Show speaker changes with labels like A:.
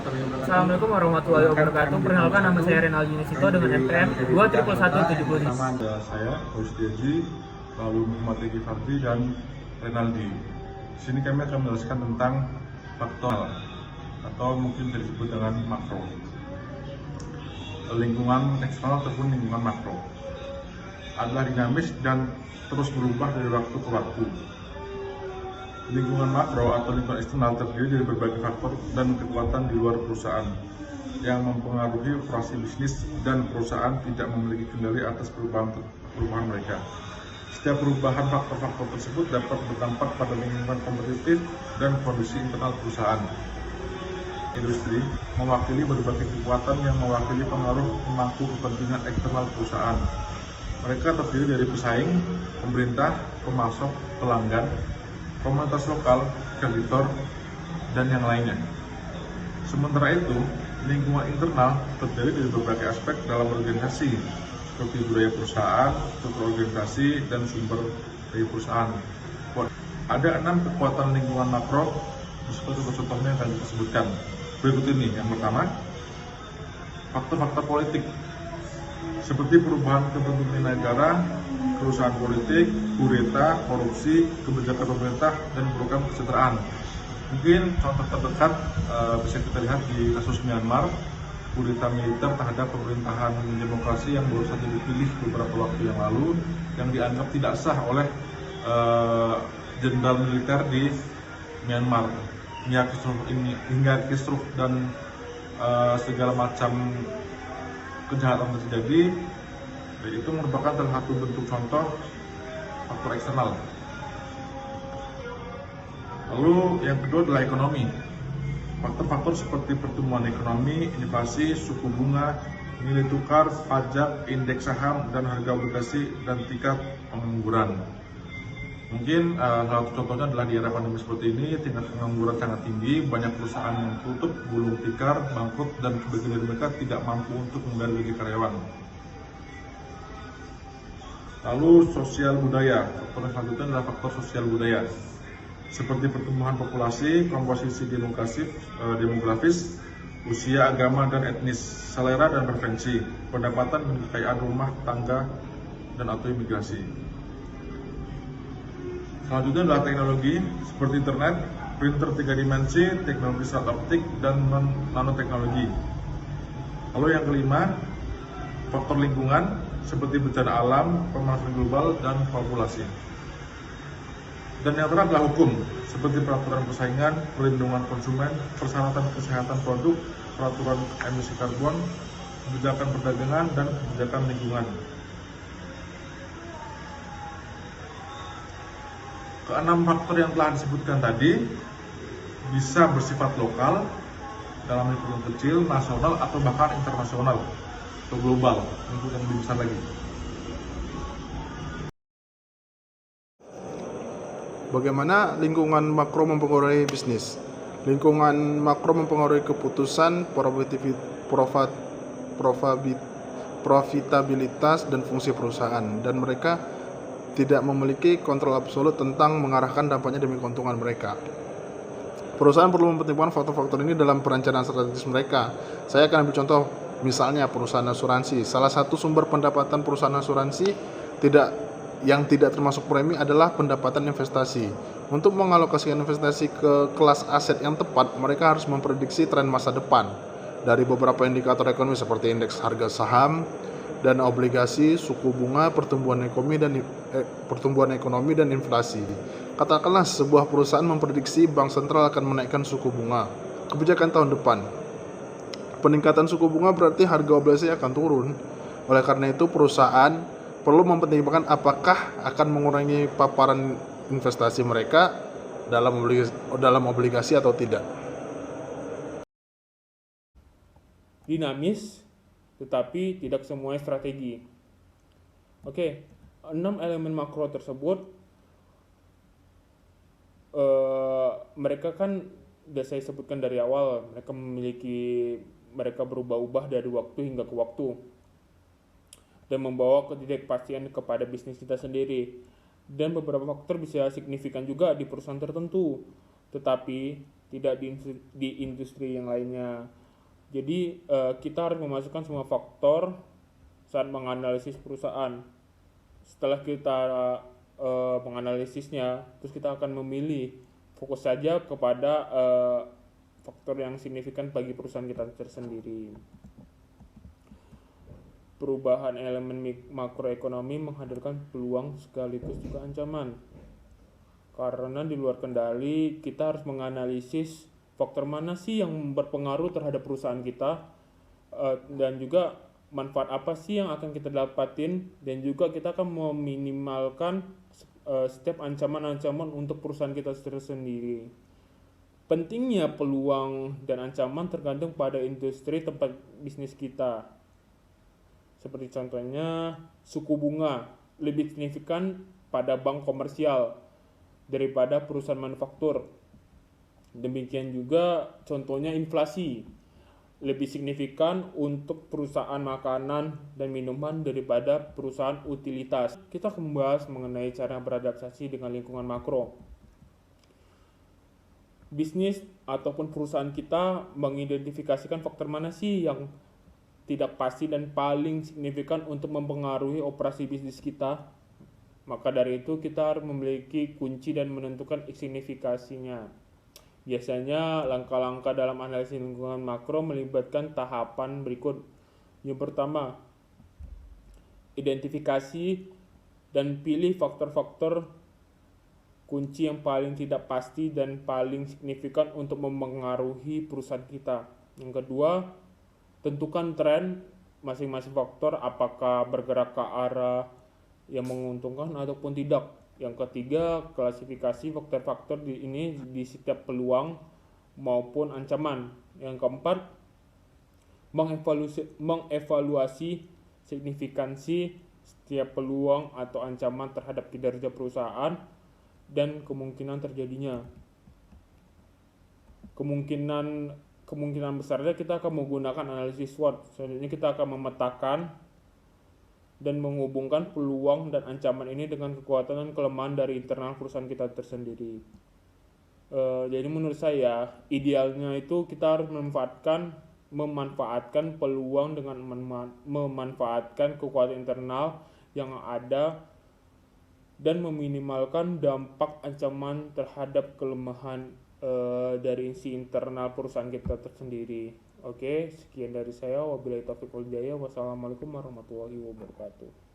A: Assalamualaikum warahmatullahi wabarakatuh. Perkenalkan, nama saya Renaldi Nisito dengan NPM 21117.
B: Nama ada saya, Husdieji, lalu Muhammad Egi Fardi dan Renaldi. Di sini kami akan menjelaskan tentang faktor atau mungkin disebut dengan makro. Lingkungan eksternal ataupun lingkungan makro adalah dinamis dan terus berubah dari waktu ke waktu. Lingkungan makro atau lingkungan eksternal terdiri dari berbagai faktor dan kekuatan di luar perusahaan yang mempengaruhi operasi bisnis, dan perusahaan tidak memiliki kendali atas perubahan mereka. Setiap perubahan faktor-faktor tersebut dapat berdampak pada lingkungan kompetitif dan kondisi internal perusahaan. Industri mewakili berbagai kekuatan yang mewakili pengaruh pemangku kepentingan eksternal perusahaan. Mereka terdiri dari pesaing, pemerintah, pemasok, pelanggan, komunitas lokal, kreditor, dan yang lainnya. Sementara itu, lingkungan internal terdiri dari berbagai aspek dalam organisasi, seperti budaya perusahaan, struktur organisasi, dan sumber dari perusahaan. Ada 6 kekuatan lingkungan makro, seperti contohnya yang akan kita sebutkan. Berikut ini, yang pertama, faktor-faktor politik, seperti perubahan kepentingan negara, kerusuhan politik, kudeta, korupsi, kebijakan pemerintah, dan program kesejahteraan. Mungkin contoh terdekat bisa kita lihat di kasus Myanmar, kudeta militer terhadap pemerintahan demokrasi yang baru saja dipilih beberapa waktu yang lalu, yang dianggap tidak sah oleh jenderal militer di Myanmar. Hingga kisruh dan segala macam kejahatan terjadi. Itu merupakan salah satu bentuk contoh faktor eksternal. Lalu yang kedua adalah ekonomi. Faktor-faktor seperti pertumbuhan ekonomi, inflasi, suku bunga, nilai tukar, pajak, indeks saham, dan harga obligasi, dan tingkat pengangguran. Mungkin salah satu contohnya adalah di era pandemi seperti ini, tingkat pengangguran sangat tinggi, banyak perusahaan yang tutup, gulung tikar, bangkrut, dan sebagian dari mereka tidak mampu untuk menggali gaji karyawan. Lalu sosial budaya, faktor selanjutnya adalah faktor sosial budaya, seperti pertumbuhan populasi, komposisi demografis, usia, agama, dan etnis, selera dan preferensi, pendapatan dan kekayaan rumah tangga, dan atau imigrasi. Selanjutnya adalah teknologi, seperti internet, printer 3 dimensi, teknologi sat optik, dan nanoteknologi. Lalu yang kelima, faktor lingkungan, seperti bencana alam, pemanasan global, dan populasi. Dan yang terakhir adalah hukum, seperti peraturan persaingan, perlindungan konsumen, persyaratan kesehatan produk, peraturan emisi karbon, kebijakan perdagangan, dan kebijakan lingkungan. Keenam faktor yang telah disebutkan tadi bisa bersifat lokal, dalam lingkungan kecil, nasional, atau bahkan internasional atau global, untuk yang lebih besar lagi.
C: Bagaimana lingkungan makro mempengaruhi bisnis? Lingkungan makro mempengaruhi keputusan, profitabilitas, dan fungsi perusahaan, dan mereka tidak memiliki kontrol absolut tentang mengarahkan dampaknya demi keuntungan mereka. Perusahaan perlu mempertimbangkan faktor-faktor ini dalam perencanaan strategis mereka. Saya akan ambil contoh, misalnya perusahaan asuransi. Salah satu sumber pendapatan perusahaan asuransi yang tidak termasuk premi adalah pendapatan investasi. Untuk mengalokasikan investasi ke kelas aset yang tepat, mereka harus memprediksi tren masa depan dari beberapa indikator ekonomi seperti indeks harga saham dan obligasi, suku bunga, pertumbuhan ekonomi dan inflasi. Katakanlah sebuah perusahaan memprediksi bank sentral akan menaikkan suku bunga kebijakan tahun depan. Peningkatan suku bunga berarti harga obligasi akan turun. Oleh karena itu, perusahaan perlu mempertimbangkan apakah akan mengurangi paparan investasi mereka dalam obligasi atau tidak.
D: Dinamis, tetapi tidak semuanya strategi. Oke, 6 elemen makro tersebut mereka kan sudah saya sebutkan dari awal, mereka berubah-ubah dari waktu hingga ke waktu dan membawa ketidakpastian kepada bisnis kita sendiri. Dan beberapa faktor bisa signifikan juga di perusahaan tertentu, tetapi tidak di industri yang lainnya. Jadi kita harus memasukkan semua faktor saat menganalisis perusahaan. Setelah kita menganalisisnya, terus kita akan memilih fokus saja kepada faktor yang signifikan bagi perusahaan kita tersendiri. Perubahan elemen makroekonomi menghadirkan peluang sekaligus juga ancaman. Karena di luar kendali, kita harus menganalisis faktor mana sih yang berpengaruh terhadap perusahaan kita, dan juga manfaat apa sih yang akan kita dapatin, dan juga kita akan meminimalkan setiap ancaman-ancaman untuk perusahaan kita tersendiri. Pentingnya peluang dan ancaman tergantung pada industri tempat bisnis kita. Seperti contohnya, suku bunga lebih signifikan pada bank komersial daripada perusahaan manufaktur. Demikian juga contohnya inflasi lebih signifikan untuk perusahaan makanan dan minuman daripada perusahaan utilitas. Kita akan membahas mengenai cara beradaptasi dengan lingkungan makro. Bisnis ataupun perusahaan kita mengidentifikasikan faktor mana sih yang tidak pasti dan paling signifikan untuk mempengaruhi operasi bisnis kita. Maka dari itu kita harus memiliki kunci dan menentukan signifikasinya. Biasanya langkah-langkah dalam analisis lingkungan makro melibatkan tahapan berikut. Yang pertama, identifikasi dan pilih faktor-faktor kunci yang paling tidak pasti dan paling signifikan untuk mempengaruhi perusahaan kita. Yang kedua, tentukan tren masing-masing faktor, apakah bergerak ke arah yang menguntungkan ataupun tidak. Yang ketiga, klasifikasi faktor-faktor ini di setiap peluang maupun ancaman. Yang keempat, mengevaluasi signifikansi setiap peluang atau ancaman terhadap kinerja perusahaan dan kemungkinan terjadinya. Kemungkinan besarnya kita akan menggunakan analisis SWOT. Selanjutnya kita akan memetakan dan menghubungkan peluang dan ancaman ini dengan kekuatan dan kelemahan dari internal perusahaan kita tersendiri. Jadi menurut saya idealnya itu kita harus memanfaatkan peluang dengan memanfaatkan kekuatan internal yang ada dan meminimalkan dampak ancaman terhadap kelemahan dari isi internal perusahaan kita tersendiri. Oke, sekian dari saya. Wabillahi taufiq wal hidayah. Wassalamualaikum warahmatullahi wabarakatuh.